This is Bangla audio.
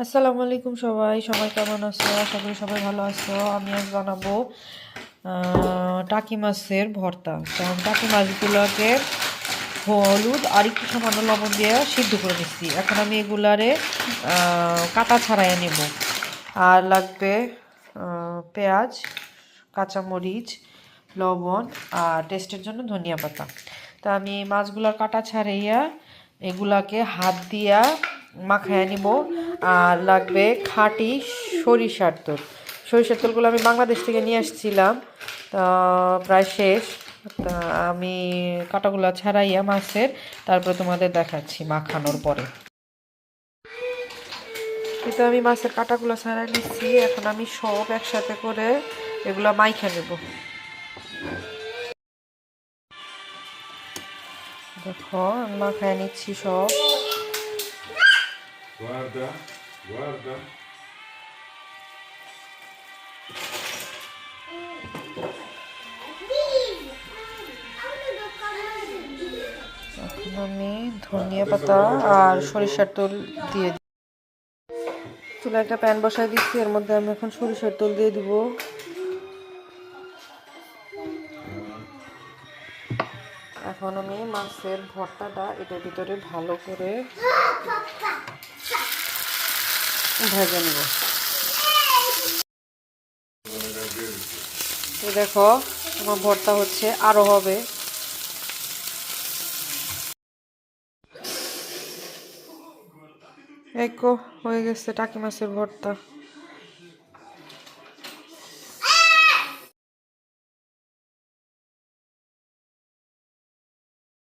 আসসালামু আলাইকুম সবাই কেমন আছো? আশা করি সবাই ভালো আছো। আমি আজ বানাবো টাকি মাছের ভর্তা। কারণ টাকি মাছগুলোকে হলুদ আর একটু সামান্য লবণ দিয়ে সিদ্ধ করে নিচ্ছি। এখন আমি এগুলারে কাটা ছাড়াইয়া নেব। আর লাগবে পেঁয়াজ, কাঁচামরিচ, লবণ আর টেস্টের জন্য ধনিয়া পাতা। তা আমি মাছগুলোর কাটা ছাড়াইয়া এগুলাকে হাত দিয়া মাখাইয়া নিব। আর লাগবে খাঁটি সরিষার তেল। সরিষার তেলগুলো আমি বাংলাদেশ থেকে নিয়ে আসছিলাম, তা প্রায় শেষ। তা আমি কাটাগুলো ছাড়াইয়া মাছের তারপরে তোমাদের দেখাচ্ছি মাখানোর পরে। কিন্তু আমি মাছের কাটাগুলো ছাড়াই নিচ্ছি। এখন আমি সব একসাথে করে এগুলো মাইখা নেব। দেখো আমি মাখায় নিচ্ছি সব। এখন আমি ধনিয়া পাতা আর সরিষার তেল দিয়ে দিই। চুলায় একটা প্যান বসায় দিচ্ছি, এর মধ্যে আমি এখন সরিষার তেল দিয়ে দিব। এখন আমি মাছের ভর্তাটা এটার ভিতরে ভালো করে ভেজে নেব। তো দেখো আমার ভর্তা হচ্ছে, আরো হবে। এই হয়ে গেছে টাকি মাছের ভর্তা।